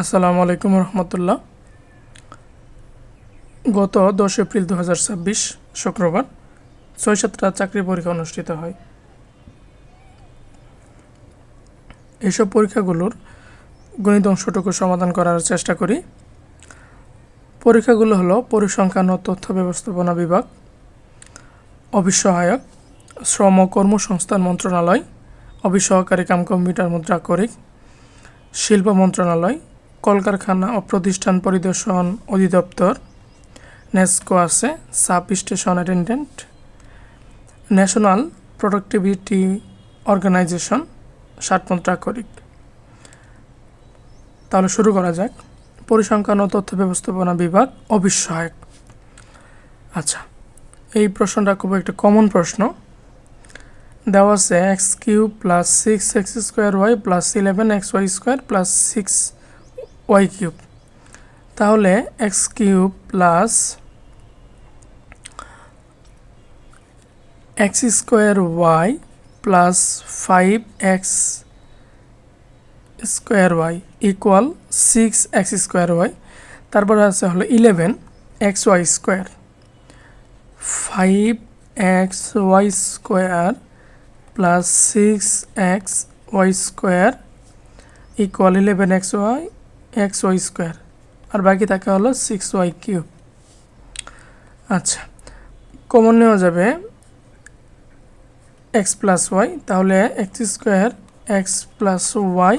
আসসালামু আলাইকুম রহমতুল্লাহ। গত 10 এপ্রিল 2026 শুক্রবার 6-7টা চাকরি পরীক্ষা অনুষ্ঠিত হয়। এইসব পরীক্ষাগুলোর গণিত অংশটুকু সমাধান করার চেষ্টা করি। পরীক্ষাগুলো হলো পরিসংখ্যান ও তথ্য ব্যবস্থাপনা বিভাগ, অফিস সহায়ক, শ্রম ও কর্মসংস্থান মন্ত্রণালয়, অফিস সহকারী কাম কম্পিউটার মুদ্রাক্ষরিক, শিল্প মন্ত্রণালয়, কলকারখানা ও প্রতিষ্ঠান পরিদর্শন অধিদপ্তর, নেস্কো আছে, sub station attendant, national productivity organisation, মুদ্রাক্ষরিক। তাহলে শুরু করা যাক। পরিসংখ্যান ও তথ্য ব্যবস্থাপনা বিভাগ, অফিস সহায়ক। আচ্ছা, এই প্রশ্নটা খুব একটা কমন প্রশ্ন। দেওয়া আছে x³ + 6x² + 11xy² + 6y³ তাহলে x³ + x² + 5x² = 6x²। তারপরে আছে হলো 11xy², 5xy² + 6xy² = 11xy² আর বাকি থাকে হলো 6y³। আচ্ছা, কমন নেওয়া যাবে x + y, তাহলে x² x + y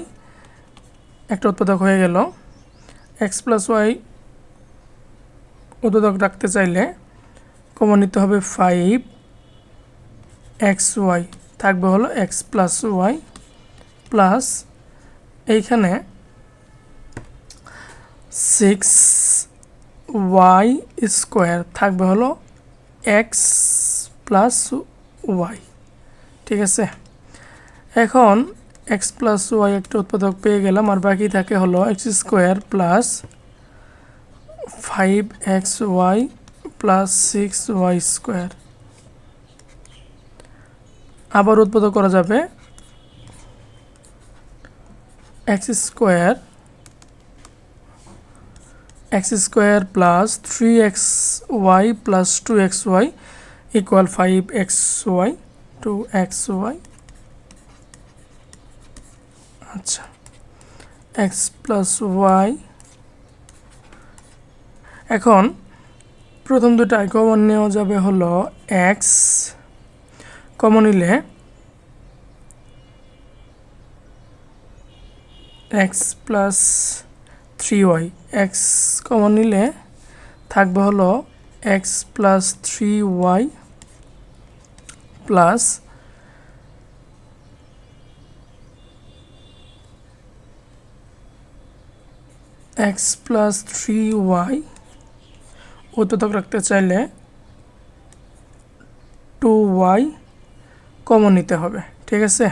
একটা উৎপাদক হয়ে গেল। x + y উৎপাদক রাখতে চাইলে কমন নিতে হবে 5xy, থাকবে হলো x + y প্লাস এইখানে 6y² থাকবে হলো x + y। ঠিক আছে, এখন x + y একটা উৎপাদক পেয়ে গেলাম, আর বাকি থাকে হলো x² + 5xy + 6y²। আবার উৎপাদক করা যাবে x² + 3xy + 2xy = 5xy 2xy। আচ্ছা, x + y। এখন প্রথম দুটায় কমন নেওয়া যাবে হলো x, কমন নিলে x + 3y, x কমন নিলে থাকবে হলো x + 3y plus x + 3y উৎপাদক রাখতে চাইলে 2y কমন নিতে হবে। ঠিক আছে,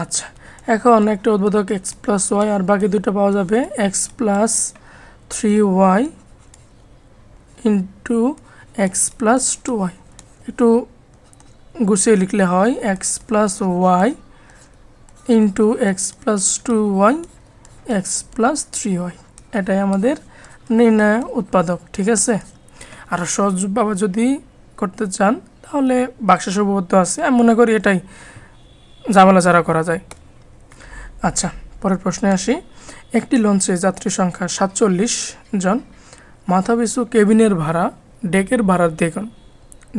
আচ্ছা, এখন একটা উৎপাদক x + y আর বাকি দুটো পাওয়া যাবে x + 3y * x + 2y। একটু গুছিয়ে লিখলে হয় x + y * x + 2y x + 3y। এটাই আমাদের নির্ণয় উৎপাদক। ঠিক আছে, আর সহজভাবে যদি করতে চান তাহলে ভাগশেষ উপপাদ্য আছে, আমি মনে করি এটাই ঝামেলা ছাড়া করা যায়। আচ্ছা, পরের প্রশ্নে আসি। একটি লঞ্চে যাত্রী সংখ্যা 47 জন, মাথাপিছু কেবিনের ভাড়া ডেকের ভাড়ার দ্বিগুণ।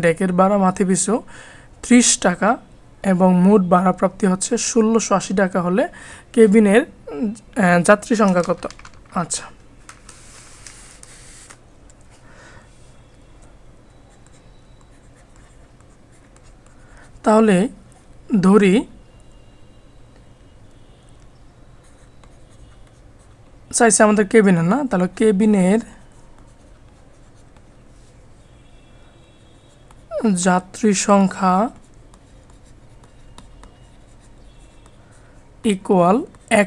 ডেকের ভাড়া মাথাপিছু 30 টাকা এবং মোট ভাড়া প্রাপ্তি হচ্ছে 1680 টাকা হলে কেবিনের যাত্রী সংখ্যা কত? আচ্ছা, তাহলে ধরি চাইছে আমাদের কেবিনের, না, তাহলে কেবিনের যাত্রী সংখ্যা ইকুয়াল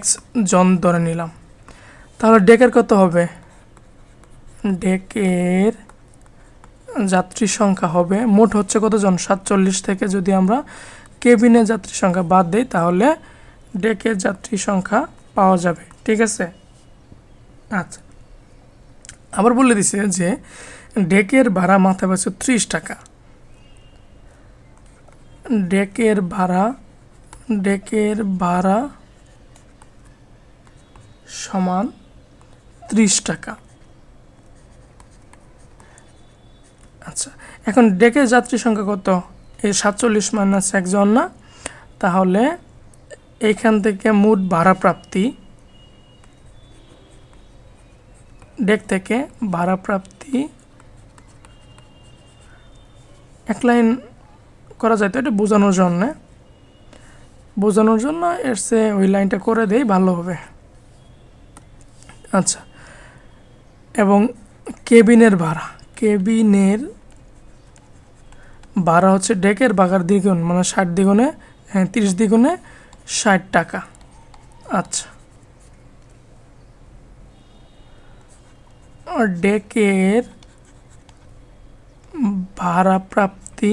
x জন ধরে নিলাম। তাহলে ডেকের কত হবে? ডেকের যাত্রী সংখ্যা হবে, মোট হচ্ছে কতজন? 47 থেকে যদি আমরা কেবিনের যাত্রী সংখ্যা বাদ দিই তাহলে ডেকের যাত্রী সংখ্যা পাওয়া যাবে। ঠিক আছে, আচ্ছা, আবার বলে দিছে যে ডেকের ভাড়া মাথা পিছু 30 টাকা। ডেকের ভাড়া সমান 30 টাকা। আচ্ছা, এখন ডেকের যাত্রী সংখ্যা কত? এই 47 মাইনাস 1 জন না, তাহলে এইখান থেকে মোট ভাড়া প্রাপ্তি, ডেক থেকে ভাড়া প্রাপ্তি এক লাইন করা যায়, তো এটা বোঝানোর জন্য এর সে ওই লাইনটা করে দেই ভালো হবে। আচ্ছা, এবং কেবিনের ভাড়া হচ্ছে ডেকের বাগার দ্বিগুণ, মানে 60 দ্বিগুণে 30 দ্বিগুণে 60 টাকা। আচ্ছা, ডেকের ভাড়া প্রাপ্তি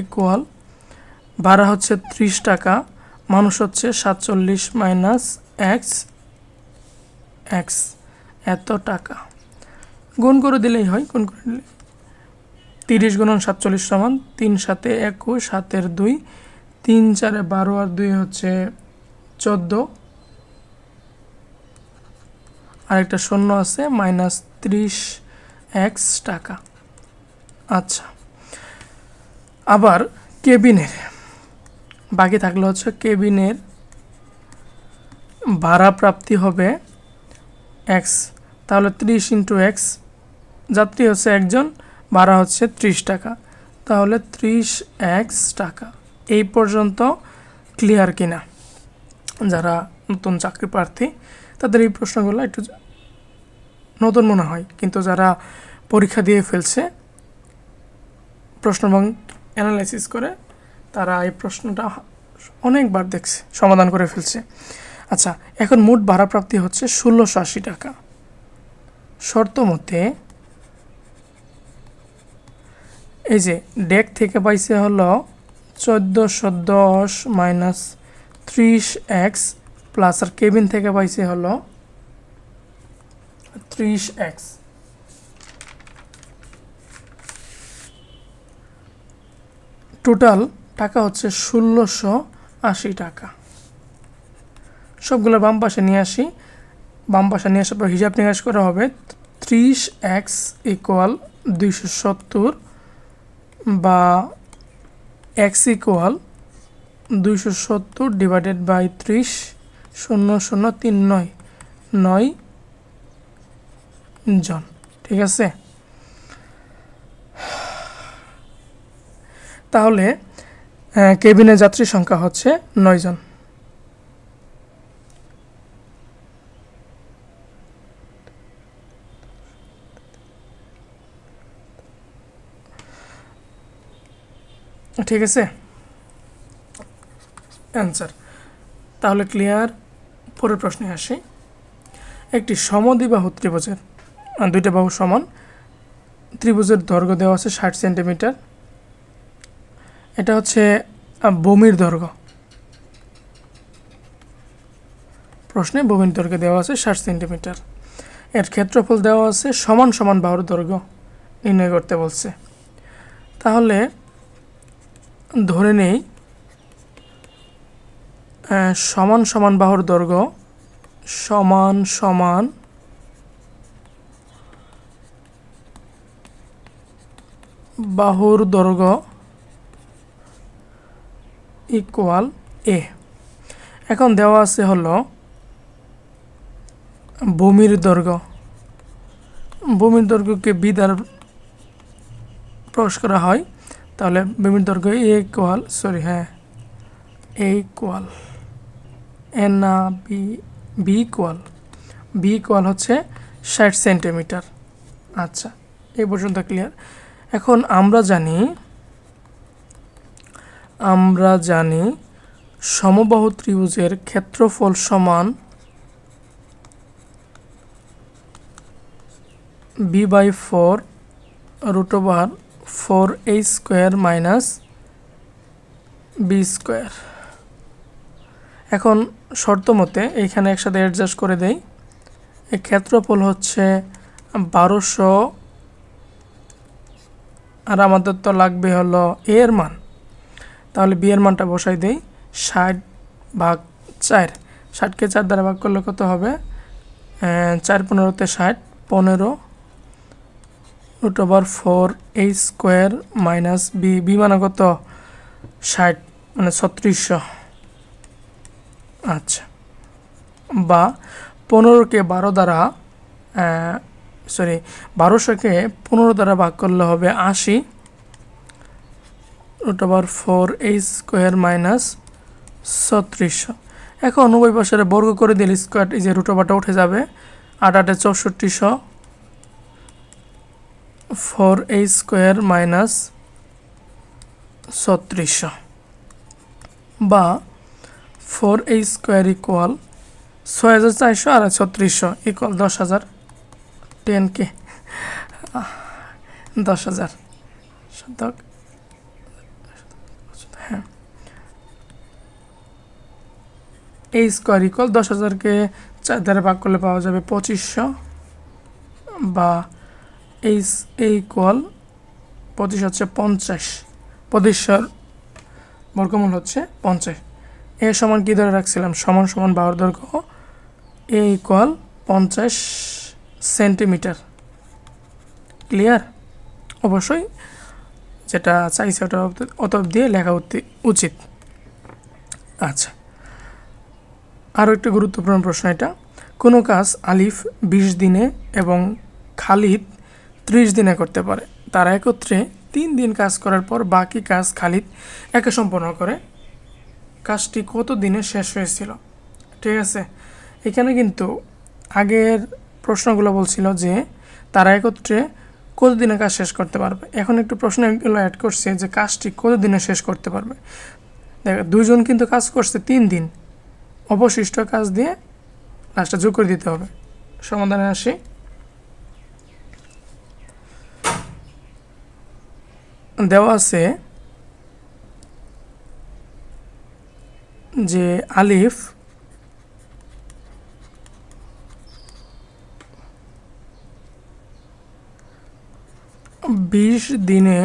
ইকুয়াল, ভাড়া হচ্ছে 30 টাকা, মানুষ হচ্ছে 47 মাইনাস এক্স এত টাকা। গুণ করে দিলেই হয়, 30 গুণন 47 সমান 3 7 21, 7 2, 3 4 12 আর 2 হচ্ছে 14, আরেকটা শূন্য আছে, মাইনাস 30 টাকা। আচ্ছা, আবার কেবিনের বাকি থাকলে হচ্ছে কেবিনের ভাড়া প্রাপ্তি হবে এক্স, তাহলে 30 ইন্টু এক্স, যাত্রী হচ্ছে একজন, ভাড়া হচ্ছে 30 টাকা, তাহলে 30 টাকা। এই পর্যন্ত ক্লিয়ার কিনা? যারা নতুন চাকরি প্রার্থী তাদের এই প্রশ্নগুলো একটু নতুন মনে হয়, কিন্তু যারা পরীক্ষা দিয়ে ফেলছে প্রশ্ন ব্যাংক অ্যানালাইসিস করে, তারা এই প্রশ্নটা অনেকবার দেখছে, সমাধান করে ফেলছে। আচ্ছা, এখন মোট ভাড়া প্রাপ্তি হচ্ছে 1680 টাকা। শর্ত মতে এই যে ডেক থেকে পাইছে হলো 1410 মাইনাস 30x প্লাস, আর কেবিন থেকে পাইছে হলো 30x। টোটাল টাকা হচ্ছে 1680 টাকা। সবগুলো বাম পাশে নিয়ে আসি, বাম পাশে নিয়ে আসার পর হিসাব নিকাশ করা হবে। 30x ইকুয়াল 270 বা x ইকুয়াল 270 ডিভাইডেড বাই 30, 0039 জন। ঠিক আছে, তাহলে কেবিনে যাত্রী সংখ্যা হচ্ছে 9 জন। ঠিক আছে, অ্যান্সার তাহলে ক্লিয়ার। পরের প্রশ্নে আসি। একটি সমদ্বিবাহু ত্রিভুজের দুইটা বাহু সমান, ত্রিভুজের দৈর্ঘ্য দেওয়া আছে 60 সেন্টিমিটার। এটা হচ্ছে ভূমির দৈর্ঘ্য, প্রশ্নে ভূমির দৈর্ঘ্য দেওয়া আছে 60 সেন্টিমিটার। এর ক্ষেত্রফল দেওয়া আছে সমান সমান বাহুর দৈর্ঘ্য নির্ণয় করতে বলছে। তাহলে ধরে নেই সমান সমান বাহুর দৈর্ঘ্য সমান সমান বাহুর দৈর্ঘ্য ইকুয়াল এ। এখন দেওয়া আছে হলো ভূমির দৈর্ঘ্যকে বি দ্বারা প্রকাশ করা হয়, তাহলে ভূমির দৈর্ঘ্য এ ইকুয়াল এন না বি ইকুয়াল হচ্ছে 60 সেন্টিমিটার। আচ্ছা, এই পর্যন্ত ক্লিয়ার। এখন আমরা জানি সমবাহু ত্রিভুজের ক্ষেত্রফল সমান b/4 √4a² মাইনাস b²। এখন শর্ত মতে এইখানে একসাথে অ্যাডজাস্ট করে দেই। এই ক্ষেত্রফল হচ্ছে 1200, আর আমাদের তো লাগবে হলো এ এর মান, তাহলে বি এর মানটা বসাই দেই। 60/4, 60কে 4 দ্বারা ভাগ করলে কত হবে? 4 15-তে 60, 15 √4 a² বি, বি মানে কত? 60, মানে 3600। আচ্ছা, বা 15কে 12 দ্বারা 1200কে 15 দ্বারা ভাগ করলে হবে 80, √4 a² - 3600। এখন উভয় পাশের বর্গ করে দিলে স্কোয়ার, এই যে √টা উঠে যাবে, 8 8 6400, 4 a² - 3600, বা 4 a² = 6400 আর 3600 = 10,000, 10K, 10,000 শতক। হ্যাঁ, a² = 10,000কে 4 দ্বারা ভাগ করলে পাওয়া যাবে 2500, বা a = 25 হচ্ছে 50, 2500 বর্গমূল হচ্ছে 50। এ সমান কী ধরে রাখছিলাম? সমান সমান বাহুর দৈর্ঘ্য, a = 50 সেন্টিমিটার। ক্লিয়ার? অবশ্যই যেটা চাইছে ওটা অতএব দিয়ে লেখা উচিত। আচ্ছা, আরও একটি গুরুত্বপূর্ণ প্রশ্ন এটা। কোনো কাজ আলিফ 20 দিনে এবং খালিদ 30 দিনে করতে পারে। তারা একত্রে 3 দিন কাজ করার পর বাকি কাজ খালিদ একা সম্পন্ন করে। কাজটি কত দিনে শেষ হয়েছিল? ঠিক আছে, এখানে কিন্তু আগের প্রশ্নগুলো বলছিল যে তারা একত্রে কত দিনে কাজ শেষ করতে পারবে। এখন একটু প্রশ্ন এগুলো অ্যাড করছে যে কাজটি কত দিনে শেষ করতে পারবে। দেখ, দুইজন কিন্তু কাজ করছে 3 দিন, অবশিষ্ট কাজ দিয়ে লাস্টটা যোগ করে দিতে হবে। সমাধানে আসি। দেওয়া আছে যে আলিফ 20 দিনে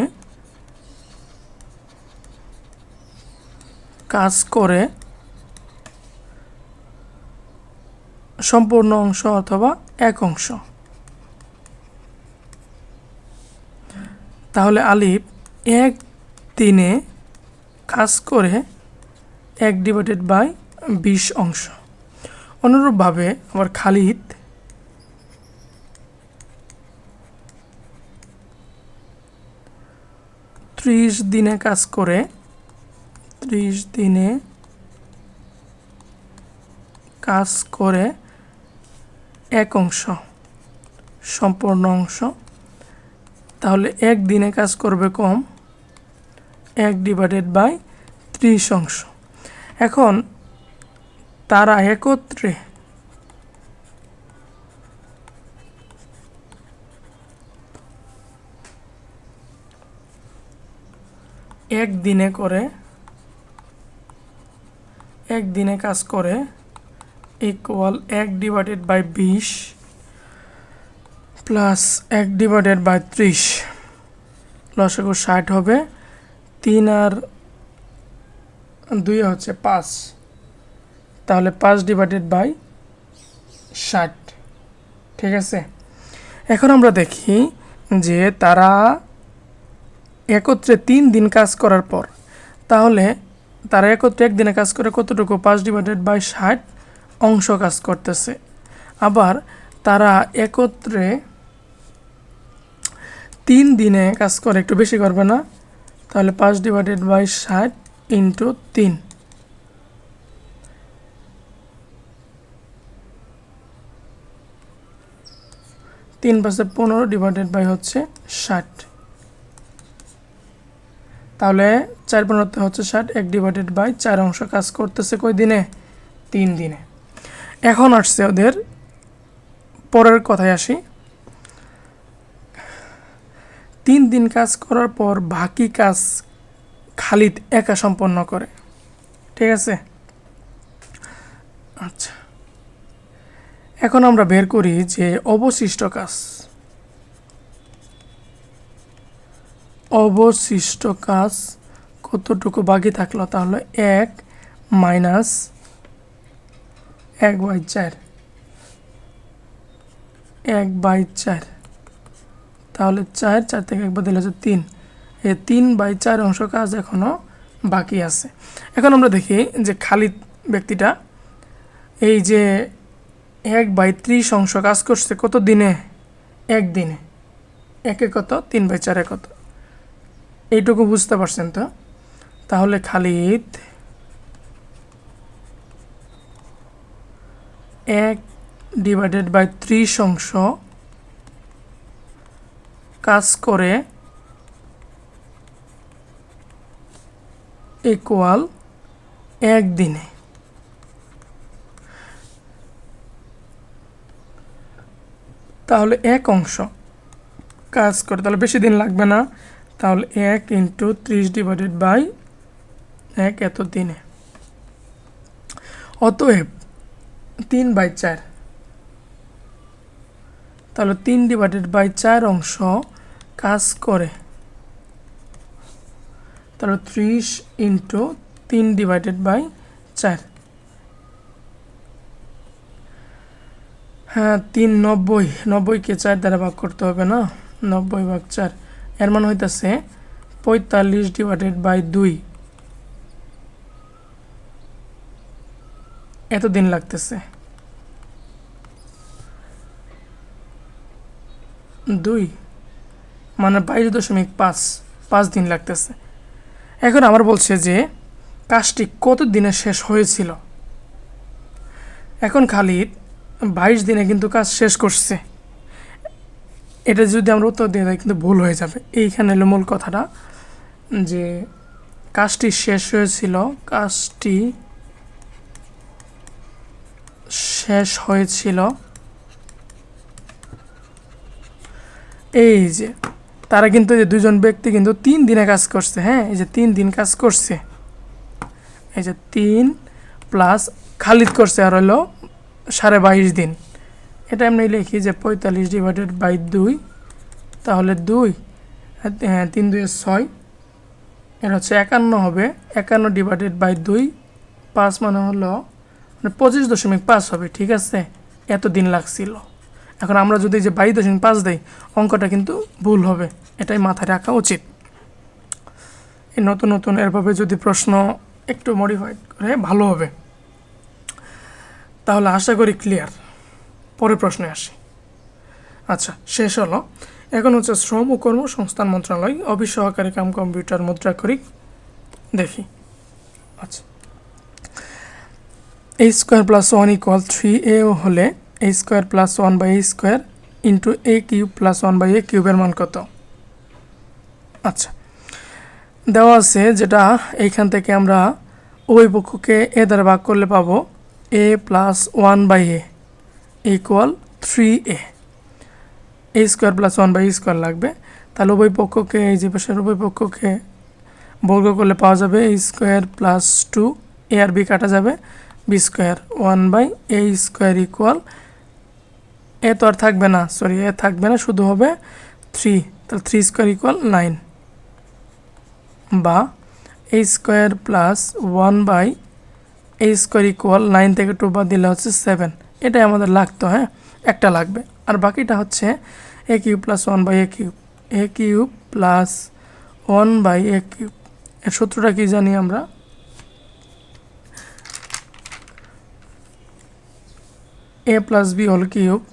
কাজ করে সম্পূর্ণ অংশ অথবা এক অংশ। তাহলে আলিফ 1 দিনে কাজ করে 1/20 অংশ। অনুরূপভাবে আবার খালিদ 30 দিনে কাজ করে 30 দিনে কাজ করে 1 অংশ, সম্পূর্ণ অংশ। তাহলে 1 দিনে কাজ করবে কম, 1/30 অংশ। এখন তারা একত্রে এক দিনে কাজ করে ইকুয়াল 1/20 প্লাস 1/30, লসাগু 60 হবে। 3 আর 2 হচ্ছে 5, তাহলে 5/60। ঠিক আছে, এখন আমরা দেখি যে তারা একত্রে 3 দিন কাজ করার পর, তাহলে তারা একত্রে 1 দিনে কাজ করে কতটুকু? 5/60 অংশ কাজ করতেছে। আবার তারা একত্রে 3 দিনে কাজ করে, একটু বেশি করবে না? তাহলে 5/60 ইন্টু 3, 3 5 15 ডিভাইডেড বাই হচ্ছে 60। তাহলে 4 15 হচ্ছে 60, 1/4 অংশ কাজ করতেছে কয় দিনে? 3 দিনে। এখন আসছে ওদের পরের কথায় আসি। 3 দিন কাজ করার পর বাকি কাজ খালিদ একা সম্পন্ন করে। ঠিক আছে, আচ্ছা, এখন আমরা বের করি যে অবশিষ্ট কাজ কতটুকু বাকি থাকলো। তাহলে 1 মাইনাস 1/4, 1/4, তাহলে 4 থেকে 1 বাদ দিলে হচ্ছে 3। এই 3/4 অংশ কাজ এখনও বাকি আছে। এখন আমরা দেখি যে খালিদ ব্যক্তিটা এই যে 1/30 অংশ কাজ করছে কত দিনে? 1 দিনে। একে কত? 3/4 কত? এইটুকু বুঝতে পারছেন তো? তাহলে খালিদ 1/30 অংশ কাজ করে ইকুয়াল 1 দিনে। তাহলে 1 অংশ কাজ করে, তাহলে বেশি দিন লাগবে না। তাহলে 1 × 30/1 এত দিনে। অতএব 3/4, তাহলে 3/4 অংশ কাজ করে, তাহলে 30 × 3/4। হ্যাঁ, 90কে 4 দ্বারা ভাগ করতে হবে না? 90/4, এর মান হইতেছে 45/2। এত দিন লাগতেছে। 2 মানে 22.5 দিন লাগতেছে। এখন আমার বলছে যে কাজটি কত দিনে শেষ হয়েছিল। এখন খালিদ 22 দিনে কিন্তু কাজ শেষ করছে। এটা যদি আমরা উত্তর দিয়ে দেয় কিন্তু ভুল হয়ে যাবে। এইখানে হলো মূল কথাটা, যে কাজটি শেষ হয়েছিল এই যে তারা কিন্তু এই যে 2জন ব্যক্তি কিন্তু 3 দিনে কাজ করছে। হ্যাঁ, এই যে 3 দিন কাজ করছে, এই যে 3 প্লাস খালিদ করছে আর হলো 22.5 দিন। এটা এমনি লিখি যে 45/2, তাহলে 2, 3 2 6, এটা হচ্ছে 51 হবে। 51/2, 5 মানে হলো 25.5 হবে। ঠিক আছে, এত দিন লাগছিল। এখন আমরা যদি যে 22.5 দেই, অঙ্কটা কিন্তু ভুল হবে, এটাই মাথায় রাখা উচিত। এই নতুন এরভাবে যদি প্রশ্ন একটু মডিফাইড করে ভালো হবে। তাহলে আশা করি ক্লিয়ার। পরের প্রশ্নে আসি। আচ্ছা, শেষ হলো। এখন হচ্ছে শ্রম ও কর্মসংস্থান মন্ত্রণালয়, অফিস সহকারী কাম কম্পিউটার মুদ্রাক্ষরিক দেখি। আচ্ছা, a² + 1 = 3a হলে a² + 1/a² × a³ + 1/a³ এর মান কত? আচ্ছা, দেওয়া আছে যেটা এইখান থেকে আমরা উভয় পক্ষকে a দ্বারা ভাগ করলে পাবো a + 1/a = 3a। a² + 1/a² লাগবে। তাহলে উভয় পক্ষকে, এই যে পাশের উভয় পক্ষকে বর্গ করলে পাওয়া যাবে a² + 2, a আর b কাটা যাবে, b² 1/a² = এ তো আর থাকবে না, এ থাকবে না, শুধু হবে 3। তাহলে 3² = 9, বা a² + 1/a² = 9 থেকে 2 বাদ দিলে হচ্ছে 7। এটাই আমাদের লাগতো। হ্যাঁ, একটা লাগবে, আর বাকিটা হচ্ছে a³ + 1/a³, a³ + 1/a³। এর সূত্রটা কি জানি আমরা? a + b whole cube -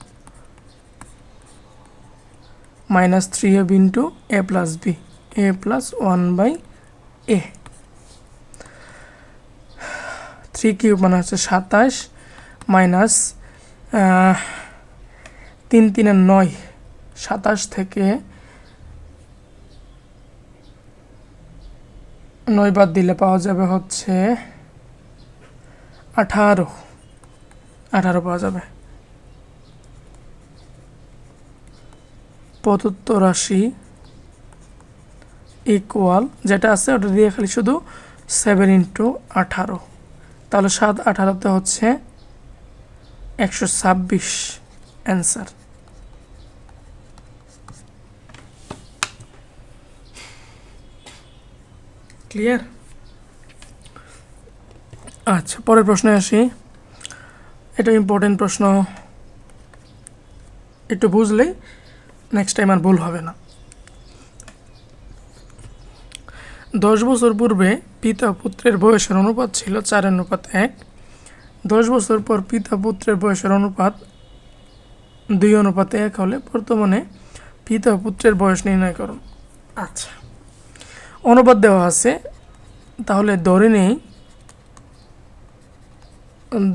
3ab × a + b, a + 1/a। 3³ মানে হচ্ছে 27 মাইনাস 3 3 9, 27 থেকে 9 বাদ দিলে পাওয়া যাবে হচ্ছে 18 পাওয়া যাবে। প্রদত্ত রাশি ইকুয়াল, যেটা আছে ওটা দিয়ে খালি শুধু 7 × 18, তাহলে 7 18 হচ্ছে 126 অ্যান্সার। ক্লিয়ার? আচ্ছা, পরের প্রশ্নে আসি। এটা ইম্পর্টেন্ট প্রশ্ন, একটু বুঝলেই নেক্সট টাইম আর ভুল হবে না। 10 বছর পূর্বে পিতা পুত্রের বয়সের অনুপাত ছিল 4:1। 10 বছর পর পিতা পুত্রের বয়সের অনুপাত 2:1 হলে বর্তমানে পিতা পুত্রের বয়স নির্ণয় করুন। আচ্ছা, অনুপাত দেওয়া আছে, তাহলে ধরে নেই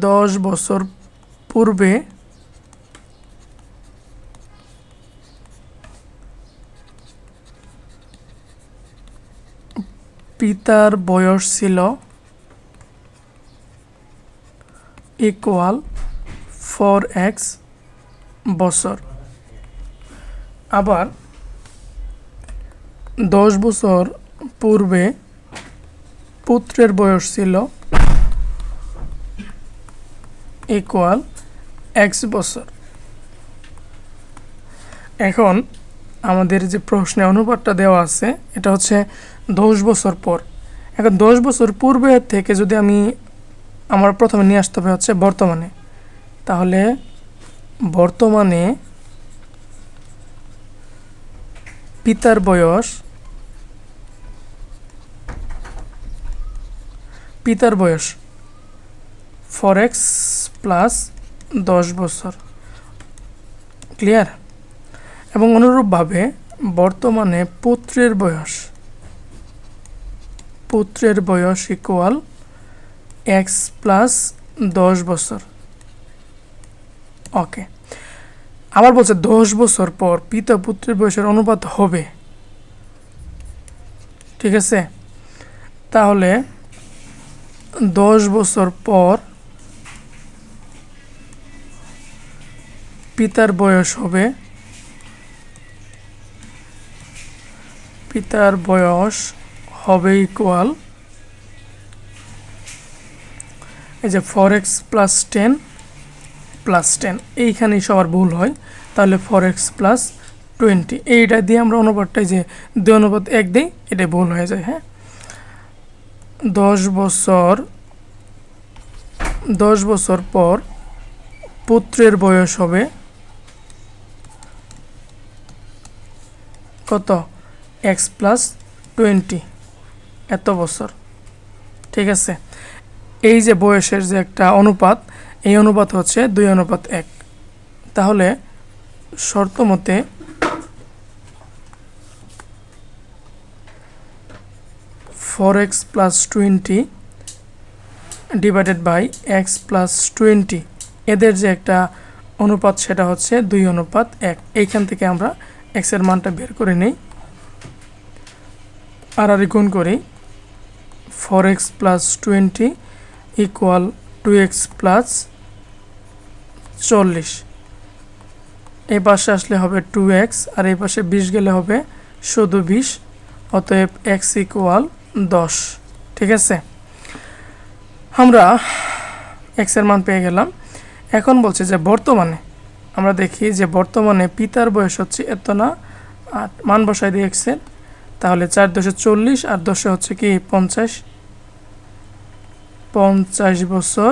10 বছর পূর্বে পিতার বয়স ছিল = 4x বছর। আবার 10 বছর পূর্বে পুত্রের বয়স ছিল = x বছর। এখন আমাদের যে প্রশ্নে অনুপাতটা দেওয়া আছে এটা হচ্ছে 10 বছর পর। এখন 10 বছর পূর্বে থেকে যদি আমি আমার প্রথমে নিয়ে আসতে হবে হচ্ছে বর্তমানে, তাহলে বর্তমানে পিতার বয়স 4x প্লাস 10 বছর। ক্লিয়ার? এবং অনুরূপভাবে বর্তমানে পুত্রের বয়স = x প্লাস 10 বছর। ওকে, আবার বলছে 10 বছর পর পিতা পুত্রের বয়সের অনুপাত হবে। ঠিক আছে, তাহলে 10 বছর পর পিতার বয়স হবে এই যে 4x প্লাস 10 প্লাস 10, এইখানেই সবার ভুল হয়, তাহলে 4x প্লাস 20 এইটা দিয়ে আমরা অনুপাতটাই যে 2:1 দিই, এটা ভুল হয়ে যায়। হ্যাঁ, 10 বছর পর পুত্রের বয়স হবে কত? x প্লাস 20 এত বছর। ঠিক আছে, এই যে বয়সের যে একটা অনুপাত, এই অনুপাত হচ্ছে 2:1। তাহলে শর্ত মতে (4x + 20) / x + 20 এদের যে একটা অনুপাত সেটা হচ্ছে 2:1। এইখান থেকে আমরা x এর মানটা বের করে নিই আর গুণ করি। 4x + 20 = 2x + 40। এই পাশে আসলে হবে 2x আর এই পাশে 20 গেলে হবে শুধু 20। অতএব x = 10। ঠিক আছে, আমরা x এর মান পেয়ে গেলাম। এখন বলছে যে বর্তমানে আমরা দেখি যে বর্তমানে পিতার বয়স হচ্ছে এত না, আর মান বসাই দিই x এর, তাহলে 4 × 10 = 40 আর 10 হচ্ছে কি 50 বছর,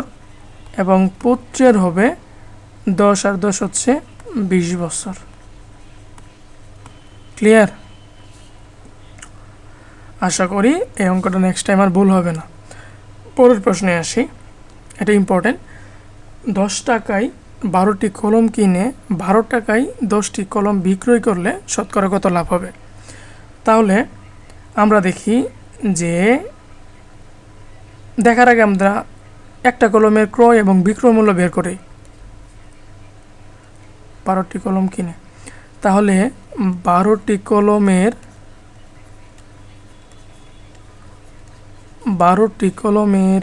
এবং পুত্রের হবে 10 আর 10 হচ্ছে 20 বছর। ক্লিয়ার? আশা করি এই অঙ্কটা নেক্সট টাইম আর ভুল হবে না। পরের প্রশ্নে আসি, এটা ইম্পর্টেন্ট। 10 টাকায় 12টি কলম কিনে 12 টাকায় 10টি কলম বিক্রয় করলে শতকরা কত লাভ হবে? তাহলে আমরা দেখি যে দেখার আগে আমরা একটা কলমের ক্রয় এবং বিক্রয় মূল্য বের করি। 12টি কলম কিনে, তাহলে 12টি কলমের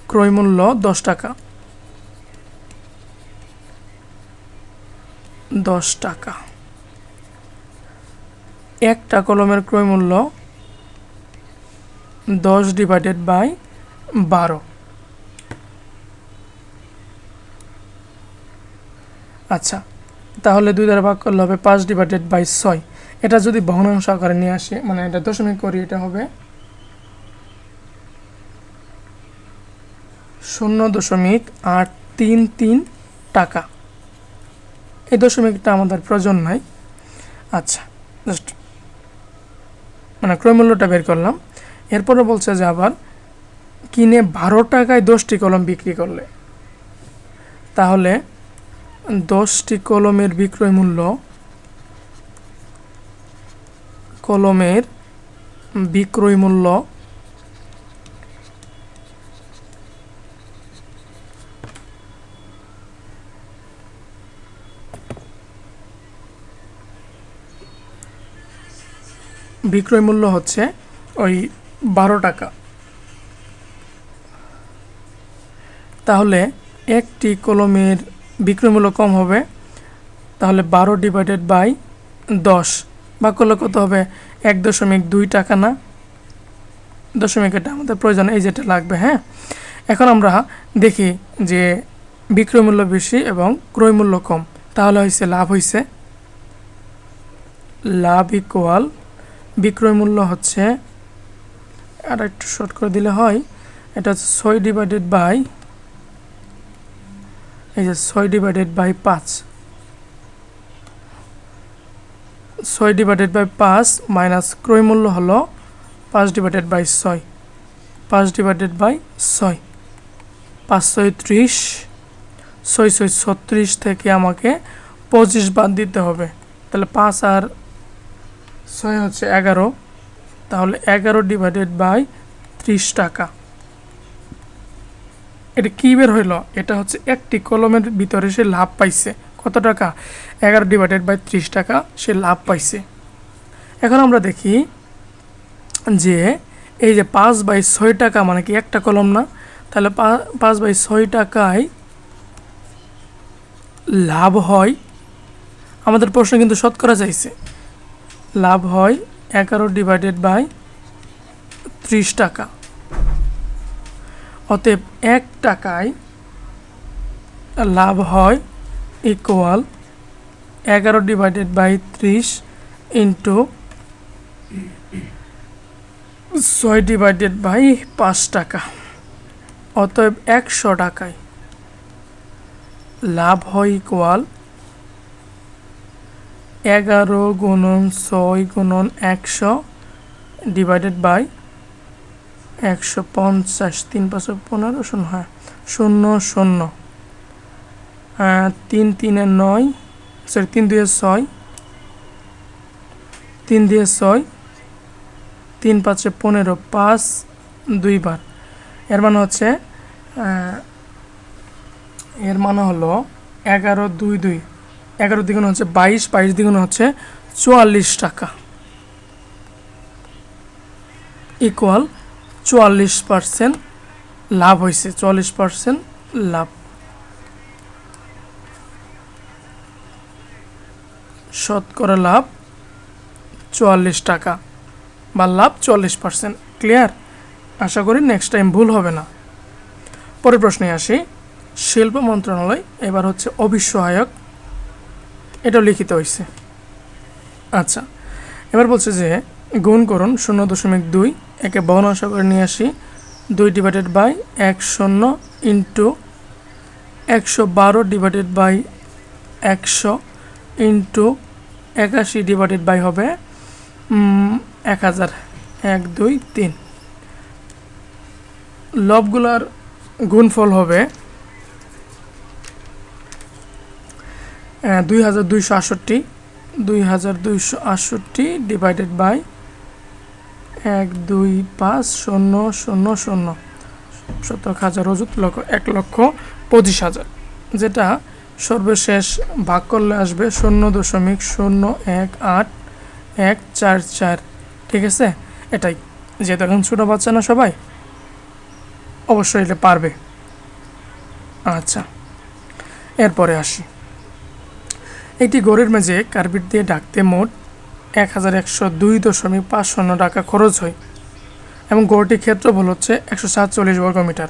ক্রয় মূল্য 10 টাকা। 10 টাকা। একটা কলমের ক্রয় মূল্য 10 / 12। আচ্ছা, তাহলে 2 দ্বারা ভাগ করলে হবে 5/6। এটা যদি ভগ্নাংশ আকারে নিয়ে আসি, মানে এটা দশমিক করি, এটা হবে 0.833 টাকা। এই দশমিকটা আমাদের প্রয়োজন নাই। আচ্ছা, জাস্ট মানে ক্রয় মূল্যটা বের করলাম। এরপরে বলছে যে আবার কিনে 12 টাকায় 10টি কলম বিক্রি করলে, তাহলে 10টি কলমের বিক্রয় মূল্য, কলমের বিক্রয় মূল্য হচ্ছে ওই 12 টাকা। তাহলে একটি কলমের বিক্রয় মূল্য কম হবে, তাহলে 12/10 ভাগ করলে কত হবে? 1.2 টাকা না? দশমিক এটা আমাদের প্রয়োজন, এই যেটা লাগবে। হ্যাঁ, এখন আমরা দেখি যে বিক্রয় মূল্য বেশি এবং ক্রয় মূল্য কম, তাহলে হয়েছে লাভ হয়েছে। লাভ ইকুয়াল বিক্রয় মূল্য হচ্ছে, আর একটু শর্ট করে দিলে হয়, এটা হচ্ছে 6/5, এই যে 6/5, 6/5 মাইনাস ক্রয় মূল্য হলো 5/6, 5/6, 5×6 = 30, 6×6 = 36 থেকে আমাকে 25 বাদ দিতে হবে। তাহলে 5 আর 6 হচ্ছে 11, তাহলে 11/30 টাকা। এটা কী বের হইল? এটা হচ্ছে একটি কলমের ভিতরে সে লাভ পাইছে কত টাকা? 11/30 টাকা সে লাভ পাইছে। এখন আমরা দেখি যে এই যে 5/6 টাকা মানে কি একটা কলম না? তাহলে 5/6 টাকায় লাভ হয়, আমাদের প্রশ্ন কিন্তু শতকরা চাইছে, লাভ হয় 11/30 টাকা। অতএব 1 টাকায় লাভ হয় ইকুয়াল 11/30 ইন্টু 6/5 টাকা। অতএব 100 টাকায় লাভ হয় ইকুয়াল 11 × 6 × 100 ডিভাইডেড বাই 150, 3×5 = 15, 0, হ্যাঁ 0 0, 3 3 9, সরি 3 2 6, 3 2 6, 3 5 15, 5 2 বার। এর মানে হচ্ছে হলো 11 2 2, 11 দ্বিগুণ হচ্ছে 22, 22 দ্বিগুণ হচ্ছে 44 টাকা ইকুয়াল 44% লাভ হয়েছে, 44% লাভ। শতকরা লাভ 44 টাকা বা লাভ 40%। ক্লিয়ার? আশা করি নেক্সট টাইম ভুল হবে না। পরের প্রশ্নে আসি। শিল্প মন্ত্রণালয়, এবার হচ্ছে অবিসহায়ক, এটাও লিখিত হয়েছে। আচ্ছা, এবার বলছে যে গুণ করুন 0.2, একে ভগ্নাংশ করে নিয়ে আসি, 2/10 ইন্টু 112/100 ইন্টু 81 হবে 1000, 1 2 3। লবগুলার গুণফল হবে 2268, 2268 ডিভাইডেড বাই 125,000, 17,000 অযুত লক্ষ, 1,25,000, যেটা সর্বশেষ ভাগ করলে আসবে 0.018,144। ঠিক আছে, এটাই। যেহেতু এখন ছোটো বাচ্চা না সবাই, অবশ্যই এটা পারবে। আচ্ছা, এরপরে আসি। একটি ঘরের মেঝে কার্পেট দিয়ে ঢাকতে মোট 1102.50 টাকা খরচ হয় এবং গড়টির ক্ষেত্রফল হচ্ছে 147 বর্গমিটার।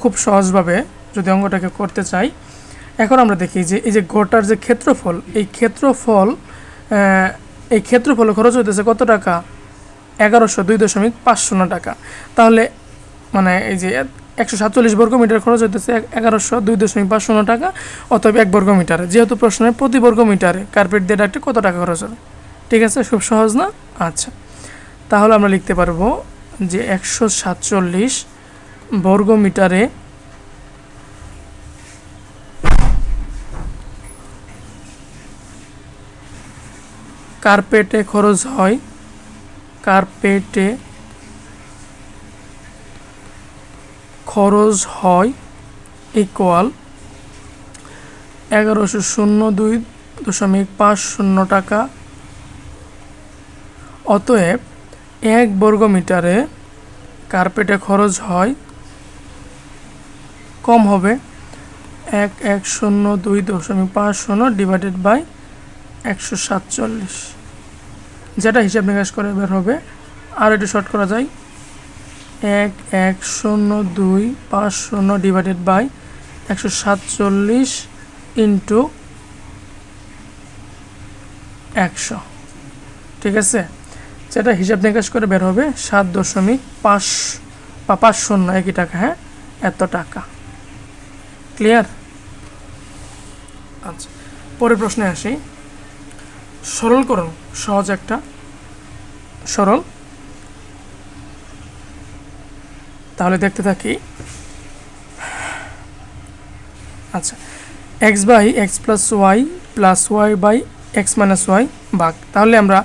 খুব সহজভাবে যদি অঙ্কটাকে করতে চাই, এখন আমরা দেখি যে এই যে ঘরটার যে ক্ষেত্রফল, এই ক্ষেত্রফলে খরচ হইতেছে কত টাকা? 1102.50 টাকা। তাহলে মানে এই যে 147 বর্গ মিটার খরচ হইতেছে 1102.50 টাকা, অতএব 1 বর্গ মিটারে, যেহেতু প্রশ্নে প্রতি বর্গ মিটারে কার্পেট দিয়ে ডাকতে কত টাকা খরচ হবে। ঠিক আছে, খুব সহজ না? আচ্ছা, তাহলে আমরা লিখতে পারবো যে 147 বর্গ মিটারে কার্পেটে খরচ হয়, ইকুয়াল 1102.50 টাকা। অতএব 1 বর্গ মিটারে কার্পেটে খরচ হয় কম হবে 1102.50 ডিভাইডেড বাই 147, যেটা হিসাব নিকাশ করে বের হবে। আর একটু শর্ট করা যায়, 1102.50 ডিভাইডেড বাই 147 ইন্টু 100। ঠিক আছে, যেটা হিসাব নিকাশ করে বের হবে 7.5 একই টাকা। হ্যাঁ, এত টাকা। ক্লিয়ার? আচ্ছা, পরের প্রশ্নে আসি। সরলকরণ, সহজ একটা সরল। তাহলে দেখতে থাকি। আচ্ছা, x by x plus y plus y by x minus y ভাগ। তাহলে আমরা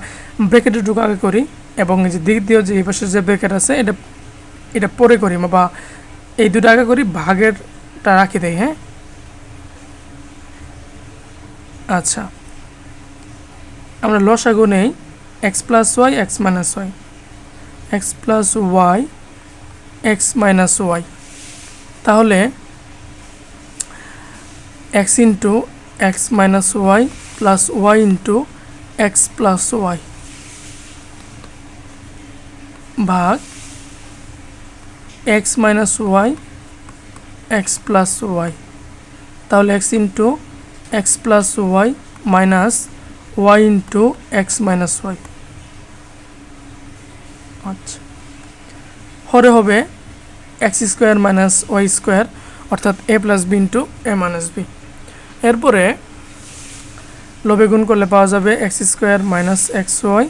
ব্র্যাকেটের ঢুক আগে করি, এবং এই যে দ্বিতীয় যে এই পাশে যে ব্র্যাকেট আছে এটা পরে করি, বা এই দুটো আগে করি, ভাগেরটা রাখি দেই। হ্যাঁ, আচ্ছা, আমরা লসাগু নেই x plus y x minus y, x plus y x minus y. তাহলে x into x minus y plus y into x plus y ভাগ x minus y x plus y. তাহলে x into x plus y minus y into x minus y. আচ্ছা, হরে হবে x square minus y square, অর্থাৎ a plus b into a minus b. এরপরে লবে গুণ করলে পাওয়া যাবে x square minus x y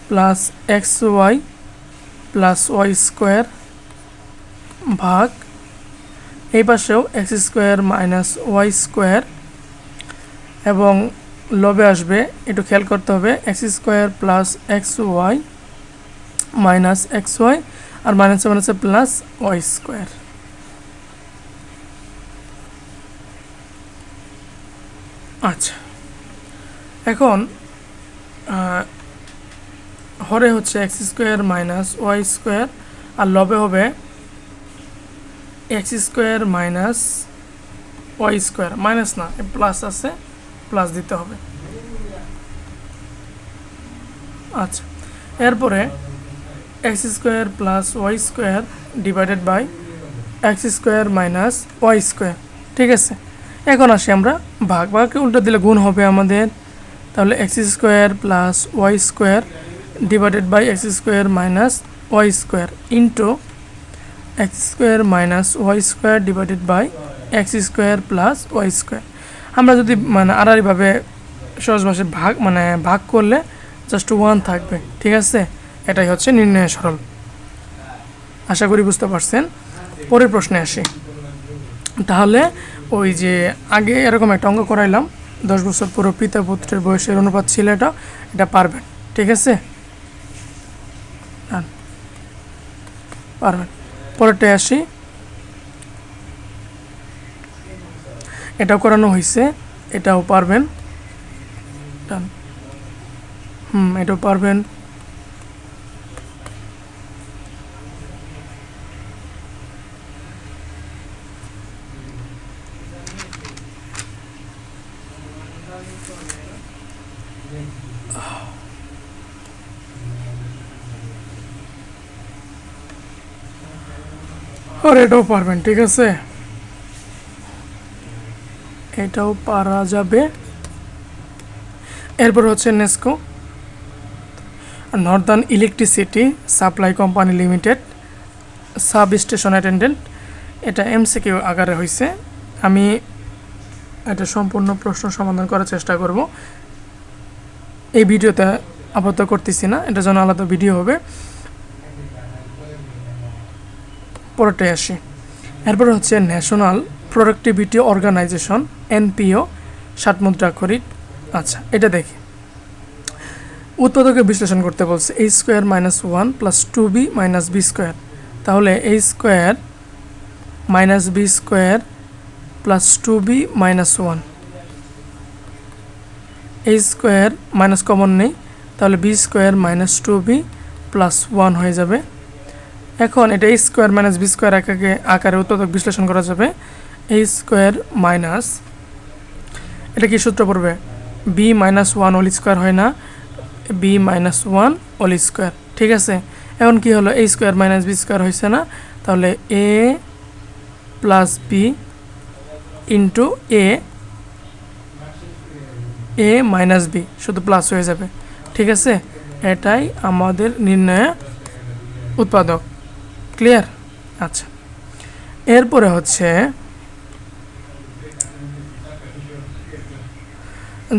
plus x y plus y square ভাগ এই পাশেও x square minus y square, এবং লবে আসবে, একটু খেয়াল করতে হবে, x square plus x y minus x y, আর মাইনাসে মাইনাসে প্লাস ওয়াই স্কোয়ার। আচ্ছা, এখন হরে হচ্ছে x square minus y square, আর লবে হবে x square minus y square, minus না, প্লাস আছে, প্লাস দিতে হবে। আচ্ছা, এরপরে x square plus y square divided by x square minus y square. ঠিক আছে, এখন আসি আমরা ভাগকে উল্টো দিলে গুণ হবে আমাদের। তাহলে x square plus y square divided by x square minus y square into x square minus y square divided by x square plus y square. আমরা যদি আড়াআড়িভাবে সহজ ভাষায় ভাগ করলে জাস্ট 1 থাকবে। ঠিক আছে, এটাই হচ্ছে নির্ণয় সরল। আশা করি বুঝতে পারছেন। পরের প্রশ্নে আসি। তাহলে ওই যে আগে এরকম একটা অঙ্ক করাইলাম, 10 বছর পুরো পিতা পুত্রের বয়সের অনুপাত ছিল, এটা পারবেন। ঠিক আছে, পারবেন। পরেরটায় আসি, এটাও করানো হয়েছে, এটাও পারবেন। এটাও পারবেন। আর এটাও পারবেন। ঠিক আছে, এটাও পারা যাবে। এরপর হচ্ছে NESCO, Northern electricity supply company limited, sub station attendant. এটা এমসিকিউ আকারে হয়েছে। আমি এটা সম্পূর্ণ প্রশ্ন সমাধান করার চেষ্টা করব। এই ভিডিওতে আপাতত করতেছি না, এটার জন্য আলাদা ভিডিও হবে। পরেরটায় আসি। এরপর হচ্ছে ন্যাশনাল প্রোডাক্টিভিটি অর্গানাইজেশন, এনপিও, 7 মুদ্রাক্ষরিক। আচ্ছা, এটা দেখি। উৎপাদকের বিশ্লেষণ করতে বলছে a square minus 1 plus 2b minus b square. তাহলে a square minus b square plus 2b minus 1, a square minus common নেই, তাহলে B square minus 2b plus 1 হয়ে যাবে। এখন এটা a square minus b square আকারে উৎপাদক বিশ্লেষণ করা যাবে। a স্কোয়ার মাইনাস, এটা কি সূত্র পড়বে? বি মাইনাস 1 হোল স্কোয়ার হয় না, বি মাইনাস 1 হোল স্কোয়ার। ঠিক আছে, এখন কি হলো? a square minus b square হয়েছে না, তাহলে a plus b into a minus b, শুধু প্লাস হয়ে যাবে। ঠিক আছে, এটাই আমাদের নির্ণয় উৎপাদক। ক্লিয়ার? আচ্ছা, এরপরে হচ্ছে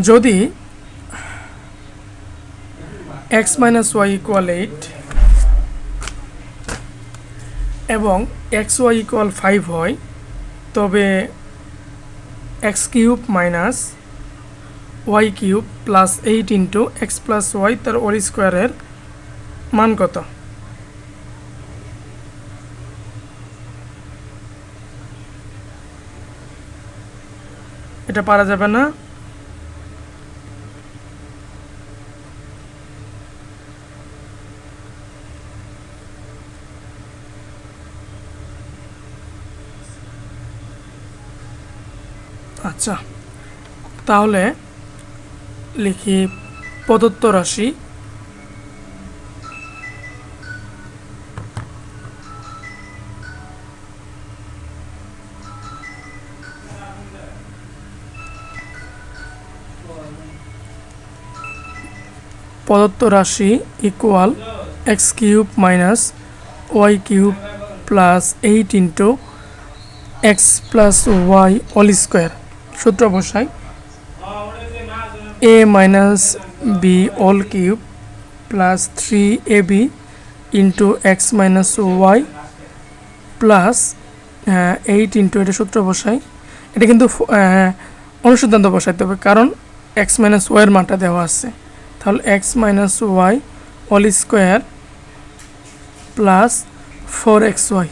যদি x মাইনাস ওয়াই ইকুয়াল 8 এবং এক্স ওয়াই ইকুয়াল 5 হয়, তবে x cube minus y cube plus 8 into x plus y তার হোল স্কোয়ারের মান কত? এটা পারা যাবে না। আচ্ছা, তাহলে লিখি প্রদত্ত রাশি equal x cube minus y cube plus 8 into x plus y whole square. সূত্র বসাই, a minus b whole cube plus 3ab into x minus y plus 8 into, এটা সূত্র বসাই। এটা কিন্তু অনুসিদ্ধান্ত বসাইতে হবে, কারণ এক্স মাইনাস ওয়াইয়ের মানটা দেওয়া আছে। তাহলে x minus y whole square plus 4xy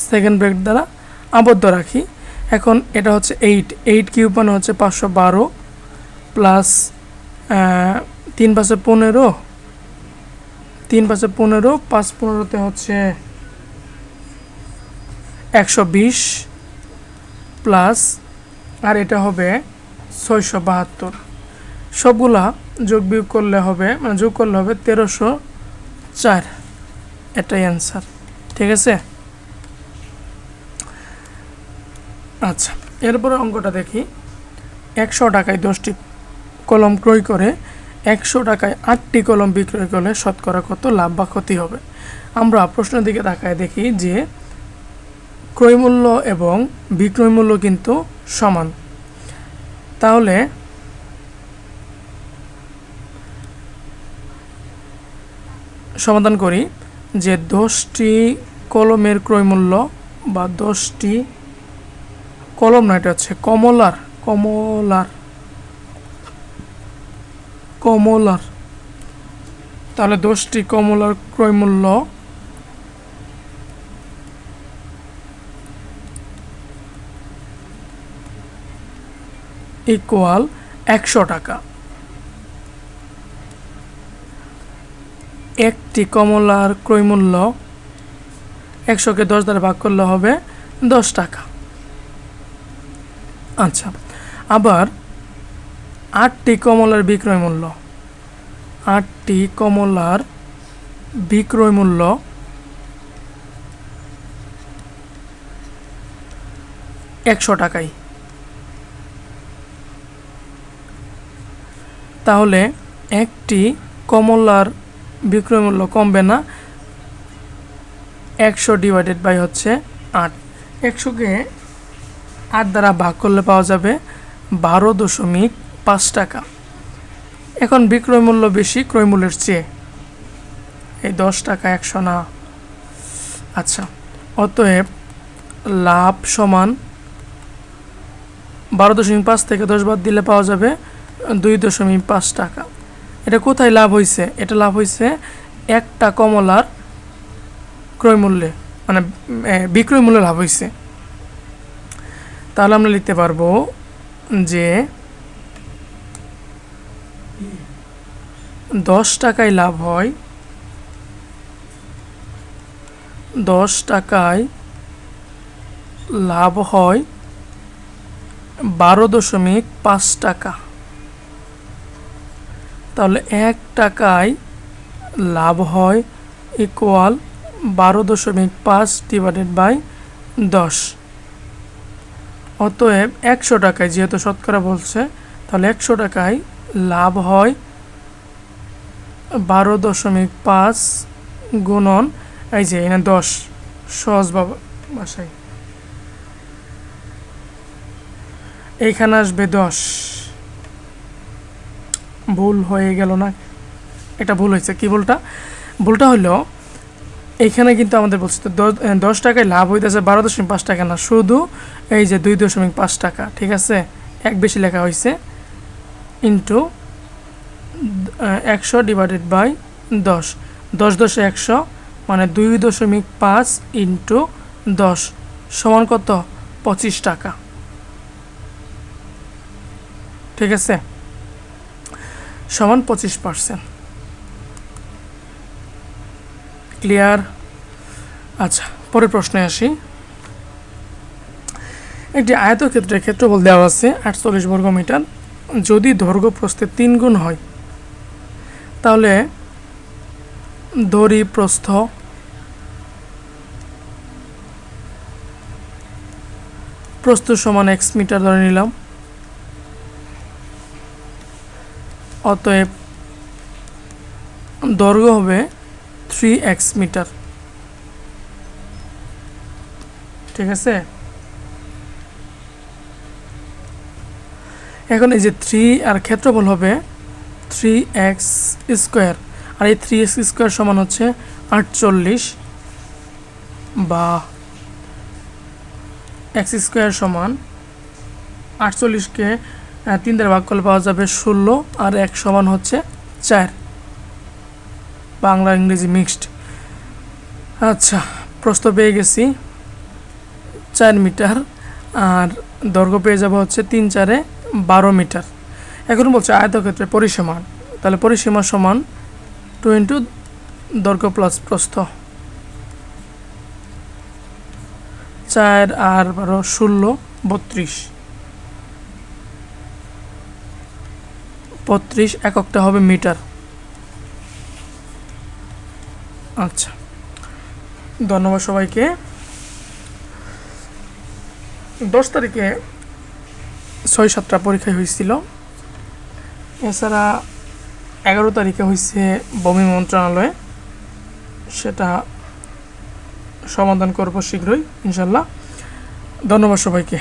second bracket দ্বারা আবদ্ধ রাখি। এখন এটা হচ্ছে 8 কিউব মানে হচ্ছে 512 প্লাস 3 5 15, 3 5 15, 5 15তে হচ্ছে 120 প্লাস, আর এটা হবে 672। সবগুলা যোগ বিয়োগ করলে হবে, মানে যোগ করলে হবে 1304। এটাই অ্যান্সার। ঠিক আছে? আচ্ছা, এরপরে অঙ্কটা দেখি। 100 টাকায় 10টি কলম ক্রয় করে 100 টাকায় 8টি কলম বিক্রয় করলে শতকরা কত লাভ বা ক্ষতি হবে? আমরা প্রশ্নের দিকে তাকায় দেখি যে ক্রয় মূল্য এবং বিক্রয় মূল্য কিন্তু সমান। তাহলে সমাধান করি যে 10টি কলমের ক্রয় মূল্য বা 10টি কলম না, এটা হচ্ছে কমলার, তাহলে 10টি কমলার ক্রয় মূল্য ইকুয়াল 100 টাকা। একটি কমলার ক্রয় মূল্য 100কে 10 দ্বারা ভাগ করলে হবে 10 টাকা। আচ্ছা, আবার 8টি কমলার বিক্রয় মূল্য, 8টি কমলার বিক্রয় মূল্য 100 টাকায়। তাহলে একটি কমলার বিক্রয় মূল্য কমবে না। 100 ডিভাইডেড বাই হচ্ছে 8। 100কে 8 দ্বারা ভাগ করলে পাওয়া যাবে 12.5 টাকা। এখন বিক্রয় মূল্য বেশি ক্রয় মূল্যের চেয়ে, এই 10 টাকা 100 না। আচ্ছা, অতএব লাভ সমান 12.5 থেকে 10 বাদ দিলে পাওয়া যাবে 2.5 টাকা। এটা কোথায় লাভ হয়েছে? এটা লাভ হয়েছে একটা কমলার ক্রয় মূল্যে, মানে বিক্রয় মূল্যে লাভ হয়েছে। তাহলে আমরা লিখতে পারবো যে 10 টাকায় লাভ হয়, 10 টাকায় লাভ হয় 12.5 টাকা। তাহলে 1 টাকায় লাভ হয় ইকুয়াল 12.5 ডিভাইডেড বাই 10। অতএব 100 টাকায়, যেহেতু শতকরা বলছে, তাহলে 100 টাকায় লাভ হয় 12.5 গুণন এই যে এখানে 10, সহজ ভাষায় এইখানে আসবে 10। ভুল হয়ে গেল না? এটা ভুল হয়েছে। কি ভুলটা? ভুলটা হলো এইখানে কিন্তু আমাদের বলছে তো 10 টাকায় লাভ হইতেছে 12.5 টাকা না, শুধু এই যে 2.5 টাকা। ঠিক আছে, এক বেশি লেখা হয়েছে, ইন্টু 100 ডিভাইডেড বাই 10। 10 10 100, মানে 2.5 ইন্টু 10 সমান কত? 25 টাকা। ঠিক আছে, সমান 25%। ক্লিয়ার? আচ্ছা, পরের প্রশ্নে আসি। একটি আয়তক্ষেত্রের ক্ষেত্রফল দেওয়া আছে 48 বর্গ মিটার। যদি দৈর্ঘ্য প্রস্থে 3 গুণ হয়, তাহলে দড়ি প্রস্থ সমান x মিটার ধরে নিলাম। অতএব দৈর্ঘ্য হবে 3x মিটার। ঠিক আছে, এখন এই যে 3 আর ক্ষেত্রফল হবে 3x স্কোয়ার, আর এই 3x স্কোয়ার সমান হচ্ছে 48, বা x স্কোয়ার সমান 48কে 3 দ্বারা ভাগ করলে পাওয়া যাবে 16, আর 1 সমান হচ্ছে 4। বাংলা ইংরেজি মিক্সড। আচ্ছা, প্রস্থ পেয়ে গেছি 4 মিটার, আর দৈর্ঘ্য পেয়ে যাবো হচ্ছে 3 4 12 মিটার। এখন বলছে আয়তক্ষেত্রের পরিসীমান, তাহলে পরিসীমা সমান 2 ইন্টু দৈর্ঘ্য প্লাস প্রস্থ। 4 আর 12 16 32। 32 এককটা হবে মিটার। আচ্ছা, ধন্যবাদ সবাইকে। 10 তারিখে 6-7টা পরীক্ষায় হয়েছিল, এছাড়া 11 তারিখে হয়েছে ভূমি মন্ত্রণালয়ে, সেটা সমাধান করব শীঘ্রই ইনশাল্লাহ। ধন্যবাদ সবাইকে।